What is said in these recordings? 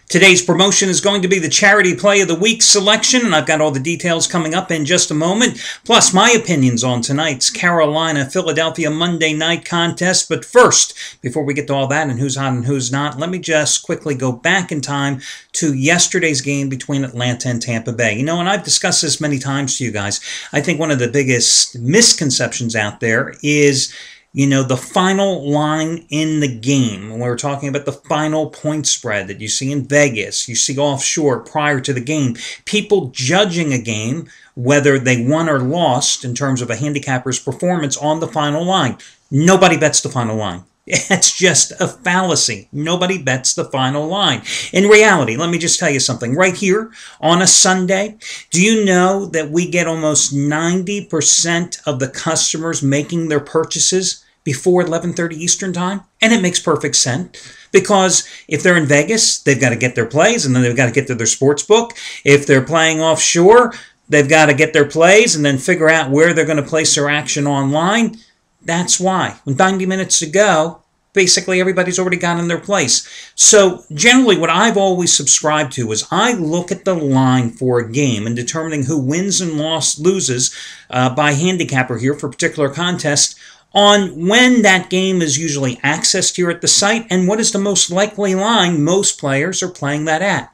Today's promotion is going to be the Charity Play of the Week selection, and I've got all the details coming up in just a moment, plus my opinions on tonight's Carolina-Philadelphia Monday night contest. But first, before we get to all that and who's hot and who's not, let me just quickly go back in time to yesterday's game between Atlanta and Tampa Bay. You know, and I've discussed this many times to you guys. I think one of the biggest misconceptions out there is, you know, the final line in the game. When we're talking about the final point spread that you see in Vegas, you see offshore prior to the game, people judging a game, whether they won or lost in terms of a handicapper's performance on the final line. Nobody bets the final line. It's just a fallacy. Nobody bets the final line. In reality, let me just tell you something. Right here on a Sunday, do you know that we get almost 90% of the customers making their purchases before 11:30 Eastern Time? And it makes perfect sense, because if they're in Vegas, they've got to get their plays, and then they've got to get to their sports book. If they're playing offshore, they've got to get their plays and then figure out where they're going to place their action online. That's why. With 90 minutes to go, basically everybody's already got in their place. So generally what I've always subscribed to is I look at the line for a game and determining who wins and loses by handicapper here for a particular contest on when that game is usually accessed here at the site and what is the most likely line most players are playing that at.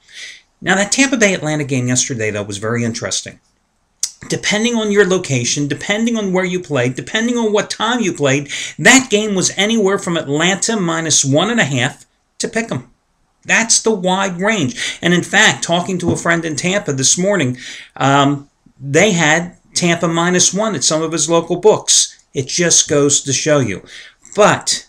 Now that Tampa Bay Atlanta game yesterday, though, was very interesting. Depending on your location, depending on where you played, depending on what time you played, that game was anywhere from Atlanta -1.5 to Pick'em. That's the wide range. And in fact, talking to a friend in Tampa this morning, they had Tampa -1 at some of his local books. It just goes to show you. But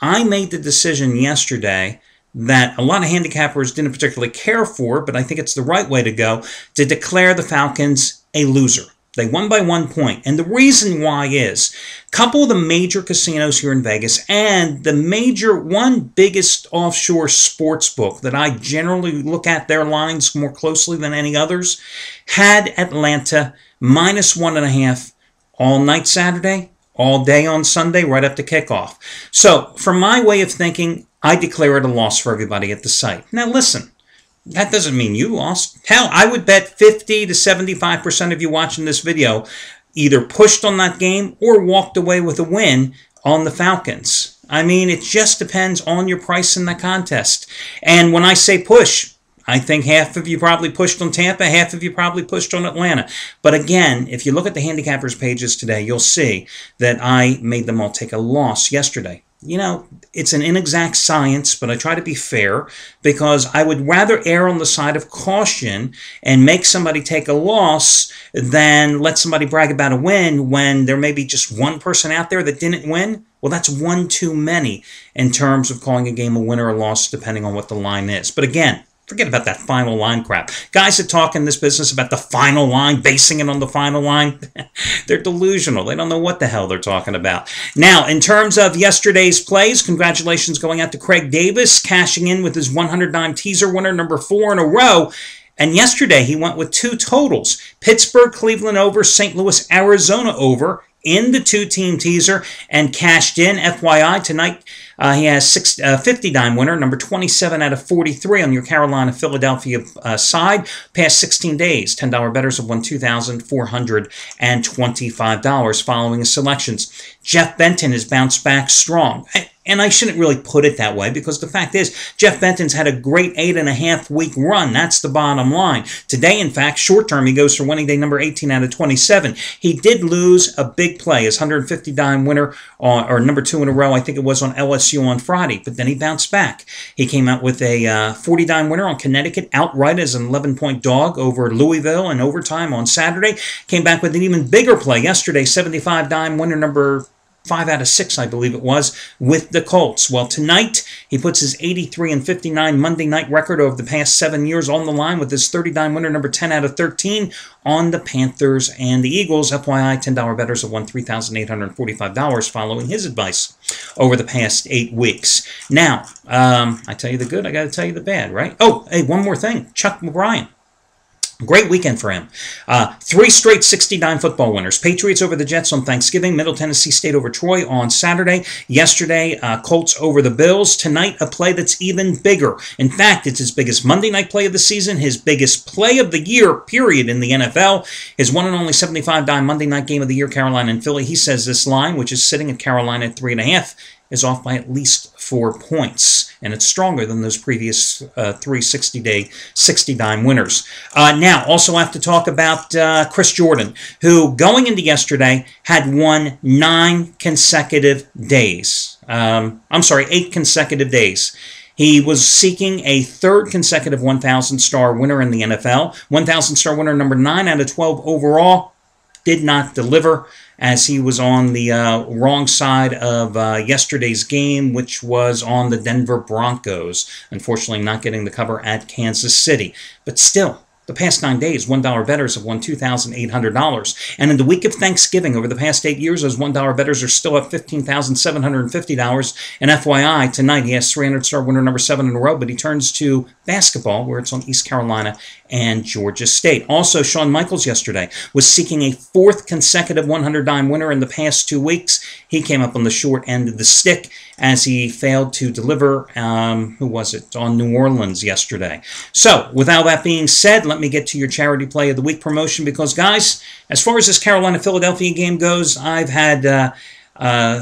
I made the decision yesterday that a lot of handicappers didn't particularly care for, but I think it's the right way to go, to declare the Falcons a loser. They won by 1 point. And the reason why is a couple of the major casinos here in Vegas and the one biggest offshore sports book that I generally look at their lines more closely than any others had Atlanta -1.5 all night Saturday, all day on Sunday, right up to kickoff. So from my way of thinking, I declare it a loss for everybody at the site. Now listen, that doesn't mean you lost. Hell, I would bet 50 to 75% of you watching this video either pushed on that game or walked away with a win on the Falcons. I mean, it just depends on your price in the contest. And when I say push, I think half of you probably pushed on Tampa, half of you probably pushed on Atlanta. But again, if you look at the handicappers pages today, you'll see that I made them all take a loss yesterday. You know, it's an inexact science, but I try to be fair because I would rather err on the side of caution and make somebody take a loss than let somebody brag about a win when there may be just one person out there that didn't win. Well, that's one too many in terms of calling a game a win or a loss, depending on what the line is. But again, forget about that final line crap. Guys that talk in this business about the final line, basing it on the final line, they're delusional. They don't know what the hell they're talking about. Now, in terms of yesterday's plays, congratulations going out to Craig Davis, cashing in with his 100-dime teaser winner, number 4 in a row. And yesterday, he went with 2 totals. Pittsburgh, Cleveland over, St. Louis, Arizona over in the 2-team teaser and cashed in. FYI, tonight he has 50-dime winner, number 27 out of 43 on your Carolina-Philadelphia side. Past 16 days, $10 bettors have won $2,425 following his selections. Jeff Benton has bounced back strong. And I shouldn't really put it that way because the fact is, Jeff Benton's had a great 8.5-week run. That's the bottom line. Today, in fact, short term, he goes for winning day number 18 out of 27. He did lose a big play, his 150-dime winner, or number 2 in a row, I think it was on LSU on Friday, but then he bounced back. He came out with a 40-dime winner on Connecticut outright as an 11-point dog over Louisville in overtime on Saturday. Came back with an even bigger play yesterday, 75-dime winner number 5 out of 6, I believe it was, with the Colts. Well, tonight, he puts his 83-59 Monday night record over the past 7 years on the line with his 30-dime winner, number 10 out of 13, on the Panthers and the Eagles. FYI, $10 bettors have won $3,845 following his advice over the past 8 weeks. Now, I tell you the good, I got to tell you the bad, right? Oh, hey, one more thing. Chuck McBrien. Great weekend for him. 3 straight 69 football winners. Patriots over the Jets on Thanksgiving. Middle Tennessee State over Troy on Saturday. Yesterday, Colts over the Bills. Tonight, a play that's even bigger. In fact, it's his biggest Monday night play of the season, his biggest play of the year, period, in the NFL. His one and only 75-dime Monday night game of the year, Carolina and Philly. He says this line, which is sitting at Carolina at 3.5, is off by at least 4 points. And it's stronger than those previous 3 60-day, 60-dime winners. Now, also have to talk about Chris Jordan, who going into yesterday had won 9 consecutive days. 8 consecutive days. He was seeking a 3rd consecutive 1,000-star winner in the NFL. 1,000-star winner number 9 out of 12 overall. Did not deliver, as he was on the wrong side of yesterday's game, which was on the Denver Broncos. Unfortunately, not getting the cover at Kansas City. But still, the past 9 days, $1 bettors have won $2,800. And in the week of Thanksgiving, over the past 8 years, those $1 bettors are still up $15,750. And FYI, tonight he has 300-star winner number 7 in a row, but he turns to basketball, where it's on East Carolina and Georgia State. Also, Shawn Michaels yesterday was seeking a 4th consecutive 100-dime winner in the past 2 weeks. He came up on the short end of the stick as he failed to deliver, on New Orleans yesterday. So, with all that being said, let me get to your Charity Play of the Week promotion because, guys, as far as this Carolina-Philadelphia game goes, I've had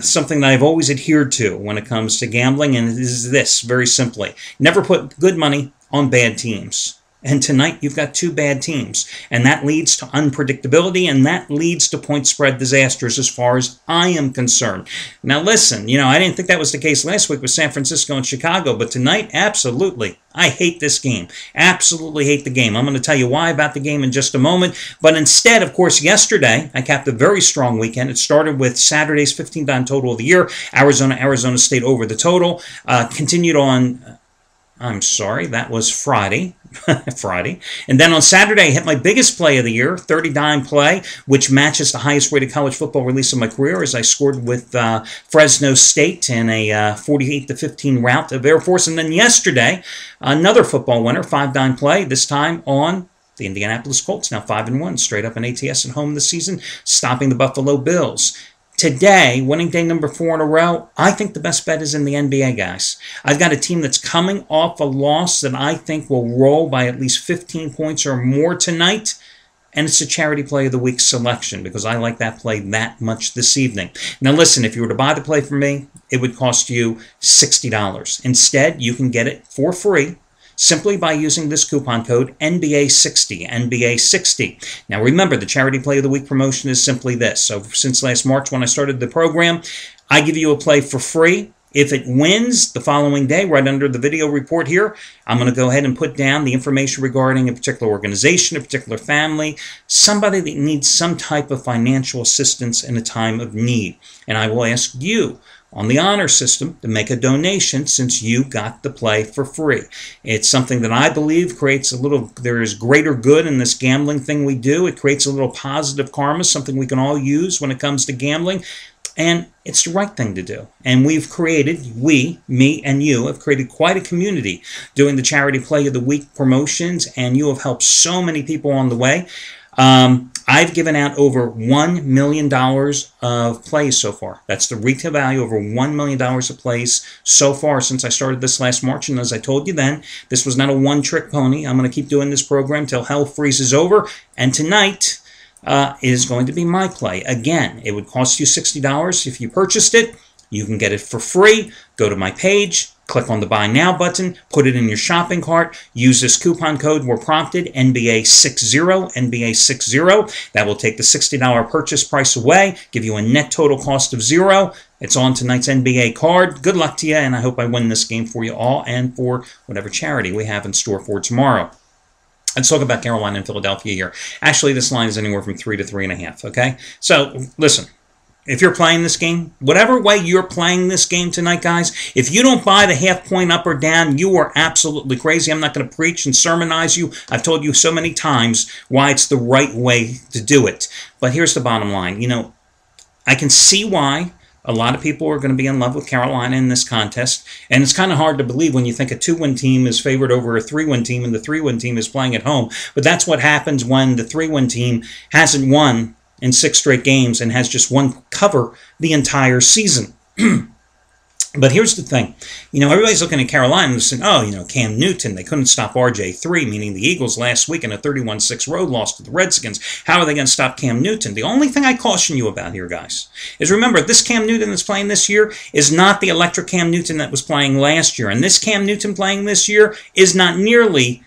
something that I've always adhered to when it comes to gambling, and it is this, very simply. Never put good money on bad teams. And tonight, you've got 2 bad teams. And that leads to unpredictability, and that leads to point spread disasters as far as I am concerned. Now, listen, I didn't think that was the case last week with San Francisco and Chicago, but tonight, absolutely. I hate this game. Absolutely hate the game. I'm going to tell you why about the game in just a moment. But instead, of course, yesterday, I capped a very strong weekend. It started with Saturday's 15-dime total of the year. Arizona State over the total. Continued on... that was Friday. And then on Saturday, I hit my biggest play of the year, 30-dime play, which matches the highest rated college football release of my career, as I scored with Fresno State in a 48-15 rout of Air Force. And then yesterday, another football winner, 5-dime play, this time on the Indianapolis Colts, now 5-1, straight up in ATS at home this season, stopping the Buffalo Bills. Today, winning day number 4 in a row, I think the best bet is in the NBA, guys. I've got a team that's coming off a loss that I think will roll by at least 15 points or more tonight, and it's a Charity Play of the Week selection because I like that play that much this evening. Now listen, if you were to buy the play from me, it would cost you $60. Instead, you can get it for free simply by using this coupon code NBA60, NBA60. Now remember, the Charity Play of the Week promotion is simply this. So since last March when I started the program, I give you a play for free. If it wins the following day, right under the video report here, I'm going to go ahead and put down the information regarding a particular organization, a particular family, somebody that needs some type of financial assistance in a time of need. And I will ask you on the honor system to make a donation since you got the play for free. It's something that I believe creates there is greater good in this gambling thing we do. It creates a little positive karma, something we can all use when it comes to gambling. And it's the right thing to do. And we've created, me and you, have created quite a community doing the Charity Play of the Week promotions, and you have helped so many people on the way. I've given out over $1 million of plays so far. That's the retail value, over $1 million of plays so far since I started this last March. And as I told you then, this was not a one-trick pony. I'm going to keep doing this program till hell freezes over. And tonight is going to be my play. Again, it would cost you $60 if you purchased it. You can get it for free. Go to my page, click on the Buy Now button, put it in your shopping cart, use this coupon code where prompted, NBA60, NBA60. That will take the $60 purchase price away, give you a net total cost of $0. It's on tonight's NBA card. Good luck to you, and I hope I win this game for you all and for whatever charity we have in store for tomorrow. Let's talk about Carolina and Philadelphia here. Actually, this line is anywhere from 3 to 3.5, okay? So, listen. If you're playing this game, whatever way you're playing this game tonight, guys, if you don't buy the half point up or down, you are absolutely crazy. I'm not going to preach and sermonize you. I've told you so many times why it's the right way to do it. But here's the bottom line. I can see why A lot of people are going to be in love with Carolina in this contest, and it's kind of hard to believe when you think a 2-win team is favored over a 3-win team and the 3-win team is playing at home. But that's what happens when the 3-win team hasn't won in 6 straight games and has just one cover the entire season. But here's the thing. Everybody's looking at Carolina and saying, oh, Cam Newton, they couldn't stop RJ3, meaning the Eagles last week in a 31-6 road loss to the Redskins. How are they going to stop Cam Newton? The only thing I caution you about here, guys, is remember, this Cam Newton that's playing this year is not the electric Cam Newton that was playing last year. And this Cam Newton playing this year is not nearly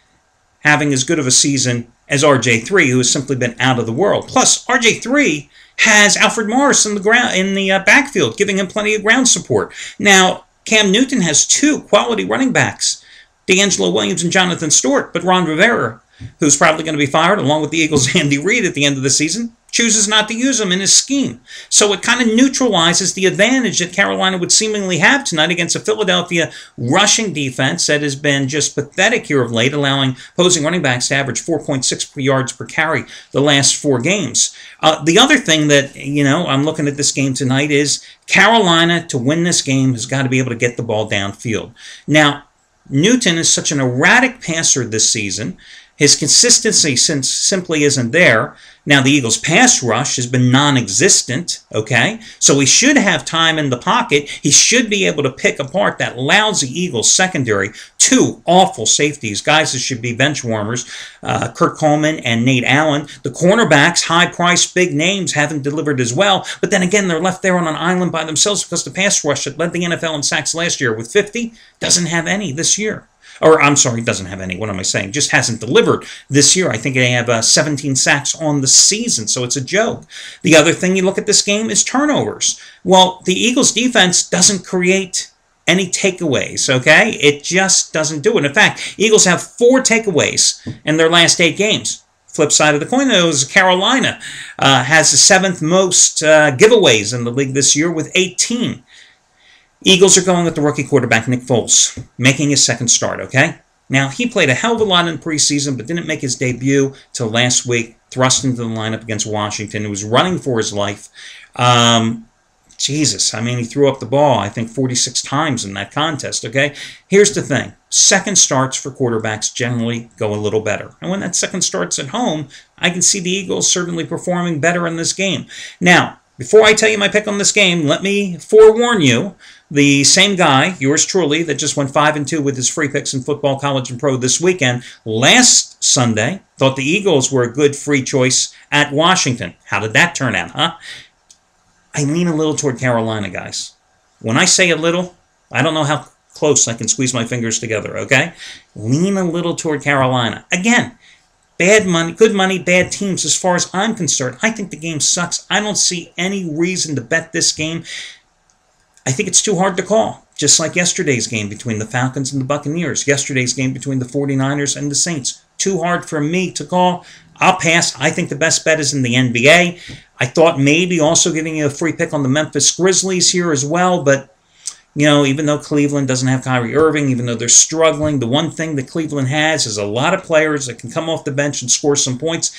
having as good of a season as RJ3, who has simply been out of the world. Plus, RJ3 has Alfred Morris in the backfield, giving him plenty of ground support. Now, Cam Newton has 2 quality running backs, DeAngelo Williams and Jonathan Stewart, but Ron Rivera, who's probably going to be fired, along with the Eagles' Andy Reid at the end of the season, chooses not to use him in his scheme. So it kind of neutralizes the advantage that Carolina would seemingly have tonight against a Philadelphia rushing defense that has been just pathetic here of late, allowing opposing running backs to average 4.6 yards per carry the last 4 games. The other thing that, I'm looking at this game tonight is Carolina, to win this game, has got to be able to get the ball downfield. Now, Newton is such an erratic passer this season. His consistency simply isn't there. Now, the Eagles' pass rush has been non-existent, okay? So he should have time in the pocket. He should be able to pick apart that lousy Eagles secondary. 2 awful safeties, guys that should be bench warmers, Kurt Coleman and Nate Allen. The cornerbacks, high-priced, big names, haven't delivered as well. But then again, they're left there on an island by themselves because the pass rush that led the NFL in sacks last year with 50 doesn't have any this year. Or, I'm sorry, doesn't have any. What am I saying? Just hasn't delivered this year. I think they have 17 sacks on the season, so it's a joke. The other thing you look at this game is turnovers. Well, the Eagles' defense doesn't create any takeaways, okay? It just doesn't do it. In fact, Eagles have 4 takeaways in their last 8 games. Flip side of the coin, though, is Carolina has the 7th most giveaways in the league this year with 18. Eagles are going with the rookie quarterback, Nick Foles, making his 2nd start, okay? Now, he played a hell of a lot in preseason, but didn't make his debut till last week, thrust into the lineup against Washington. He was running for his life. Jesus, he threw up the ball, I think, 46 times in that contest, okay? Here's the thing. 2nd starts for quarterbacks generally go a little better. And when that 2nd start's at home, I can see the Eagles certainly performing better in this game. Now, before I tell you my pick on this game, let me forewarn you, the same guy, yours truly, that just went 5-2 with his free picks in football, college, and pro this weekend, last Sunday, thought the Eagles were a good free choice at Washington. How did that turn out, huh? I lean a little toward Carolina, guys. When I say a little, I don't know how close I can squeeze my fingers together, okay? Lean a little toward Carolina. Again, bad money, good money, bad teams. As far as I'm concerned, I think the game sucks. I don't see any reason to bet this game. I think it's too hard to call, just like yesterday's game between the Falcons and the Buccaneers, yesterday's game between the 49ers and the Saints. Too hard for me to call. I'll pass. I think the best bet is in the NBA. I thought maybe also giving you a free pick on the Memphis Grizzlies here as well, but, even though Cleveland doesn't have Kyrie Irving, even though they're struggling, the one thing that Cleveland has is a lot of players that can come off the bench and score some points,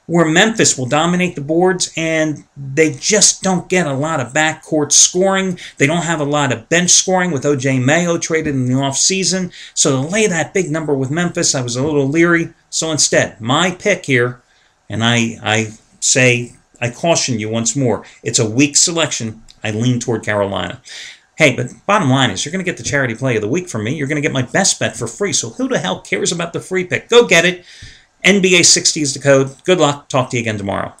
where Memphis will dominate the boards, and they just don't get a lot of backcourt scoring. They don't have a lot of bench scoring with O.J. Mayo traded in the offseason. So to lay that big number with Memphis, I was a little leery. So instead, my pick here, and I caution you once more, it's a weak selection. I lean toward Carolina. Hey, but bottom line is, you're going to get the charity play of the week from me. You're going to get my best bet for free. So who the hell cares about the free pick? Go get it. NBA60 is the code. Good luck. Talk to you again tomorrow.